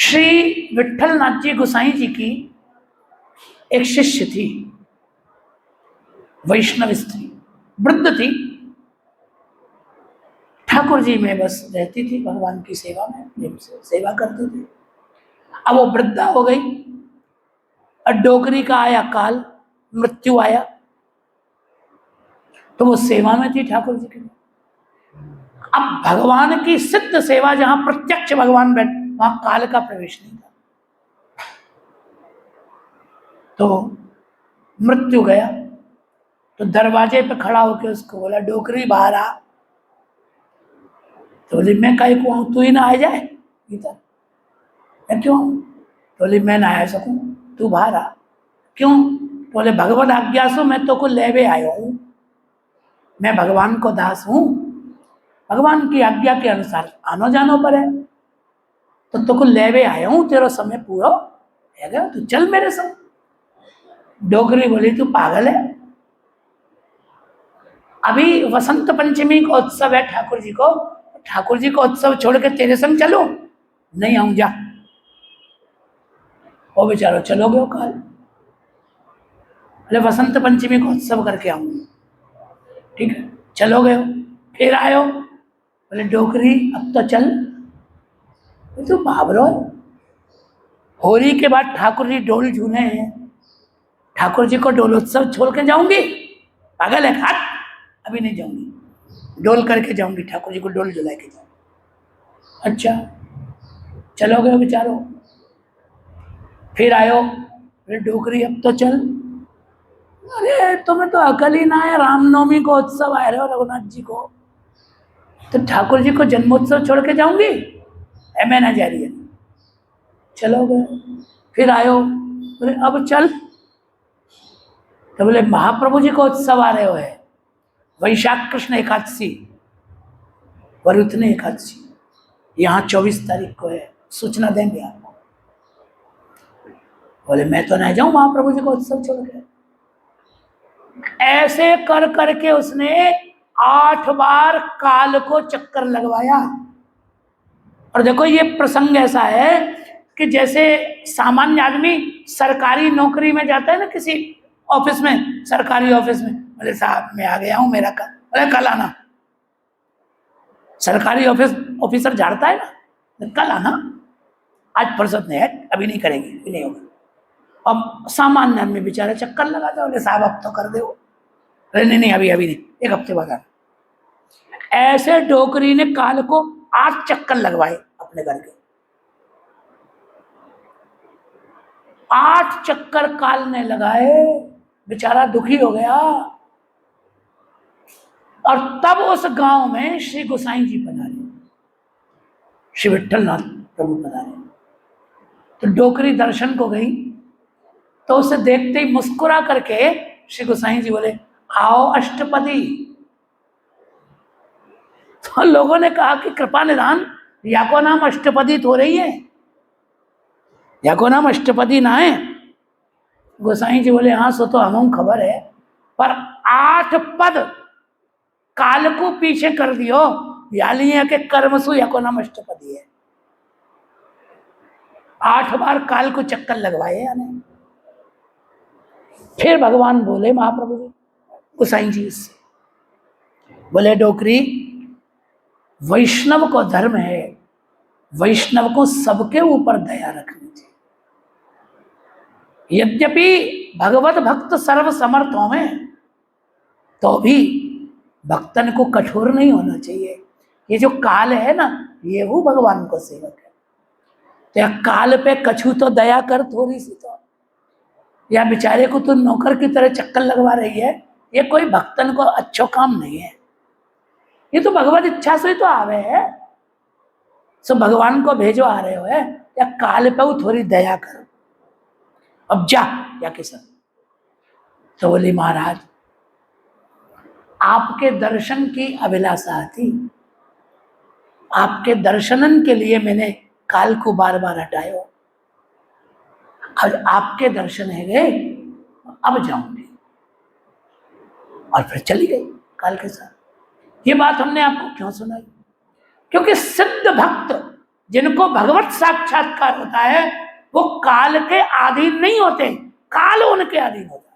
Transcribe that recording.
श्री विट्ठलनाथ जी गोसाई जी की एक शिष्य थी, वैष्णव स्त्री, वृद्ध थी, ठाकुर जी में बस रहती थी, भगवान की सेवा में प्रेम से सेवा करती थी। अब वो वृद्धा हो गई, और डोकरी का आया काल, मृत्यु आया, तो वो सेवा में थी ठाकुर जी की। अब भगवान की सिद्ध सेवा, जहां प्रत्यक्ष भगवान बैठ, वहां काल का प्रवेश नहीं था। तो मृत्यु गया, तो दरवाजे पे खड़ा होकर उसको बोला, डोकरी बाहर आ। तो बोली, मैं काहे को आऊं, तू ही ना आ जाए भीतर। मैं क्यों आऊं? तो बोली, मैं ना आ सकूं, तू बाहर आ। क्यों? तो बोले, भगवत आज्ञा से मैं तो को लेवे आयो हूं, मैं भगवान को दास हूं, भगवान की आज्ञा के अनुसार आनो जानो पर है, तो को लेवे आया हूं, तेरा समय पूरा है गया, तू चल मेरे संग। डोगरी बोली, तू पागल है, अभी वसंत पंचमी का उत्सव है ठाकुर जी को, ठाकुर जी का उत्सव छोड़ के तेरे संग चलो? नहीं आऊं, जा। ओ बेचारो चलो गयो काल। अरे वसंत पंचमी का उत्सव करके आऊंगा, ठीक है, चलो गयो। फिर आयो, बोले, डोकरी अब तो चल। तो बाबरो, होली के बाद ठाकुर जी डोल झूले हैं, ठाकुर जी को डोलोत्सव छोड़ के जाऊंगी? पागल है, खाट, अभी नहीं जाऊंगी, डोल करके जाऊंगी, ठाकुर जी को डोल झुला के जाऊंगी। अच्छा, चलो गए बेचारो। फिर आयो, अरे डोकरी अब तो चल। अरे तुम्हें तो अकल ही ना है, रामनवमी को उत्सव आए रहे हो रघुनाथ जी को, तो ठाकुर जी को जन्मोत्सव छोड़ के जाऊंगी? मैं ना जा रही है। चलो गए। फिर आयो, बोले अब चल। तो बोले, महाप्रभु जी को उत्सव आ रहे हो है, वैशाख कृष्ण एकादशी, वरुथनी एकादशी, यहाँ 24 तारीख को है, सूचना देंगे आपको। बोले, मैं तो नहीं जाऊं महाप्रभु जी को उत्सव छोड़ के। ऐसे कर करके उसने 8 बार काल को चक्कर लगवाया। और देखो, ये प्रसंग ऐसा है कि जैसे सामान्य आदमी सरकारी नौकरी में जाता है ना, किसी ऑफिस में, सरकारी ऑफिस में, बोले साहब मैं आ गया हूं, मेरा कल, बोले कल आना। सरकारी ऑफिसर झाड़ता है ना, कल आना, आज फुर्सत नहीं है, अभी नहीं करेंगे, अभी नहीं होगा। अब सामान्य आदमी बेचारे चक्कर लगाते, बोले साहब अब तो कर दो। अरे नहीं, अभी नहीं, एक हफ्ते बाद आना। ऐसे डोकरी ने काल को 8 चक्कर लगवाए अपने घर के। 8 चक्कर काल ने लगाए, बेचारा दुखी हो गया। और तब उस गांव में श्री गोसाई जी पधारे, श्री विट्ठलनाथ प्रभु पधारे। तो डोकरी दर्शन को गई, तो उसे देखते ही मुस्कुरा करके श्री गोसाई जी बोले, आओ अष्टपदी। तो लोगों ने कहा कि कृपा निधान, या को नाम अष्टपदी तो रही है, या को नाम अष्टपदी ना है। गोसाई जी बोले, हाँ सो तो हम खबर है, पर 8 पद काल को पीछे कर दियो, यालिया के कर्मसु या को नाम अष्टपदी है। 8 बार काल को चक्कर लगवाए यानी। फिर भगवान बोले, महाप्रभु जी गोसाई जी से बोले, डोकरी, वैष्णव को धर्म है, वैष्णव को सबके ऊपर दया रखनी चाहिए। यद्यपि भगवत भक्त सर्व समर्थों में, तो भी भक्तन को कठोर नहीं होना चाहिए। ये जो काल है ना, ये वो भगवान को सेवक है, तो या काल पे कछु तो दया कर थोड़ी सी तो, या बेचारे को तो नौकर की तरह चक्कर लगवा रही है, ये कोई भक्तन को अच्छो काम नहीं है। ये तो भगवत इच्छा से तो आवे है, सो भगवान को भेजो आ रहे हो है, या काल पे वो थोड़ी दया करो, अब जा या किसान। तो बोली, महाराज आपके दर्शन की अभिलाषा थी, आपके दर्शनन के लिए मैंने काल को बार बार हटायो, अब आपके दर्शन है गए, अब जाऊंगी। और फिर चली गई काल के साथ। ये बात हमने आपको क्यों सुनाई? क्योंकि सिद्ध भक्त जिनको भगवत साक्षात्कार होता है वो काल के अधीन नहीं होते, काल उनके अधीन होता है।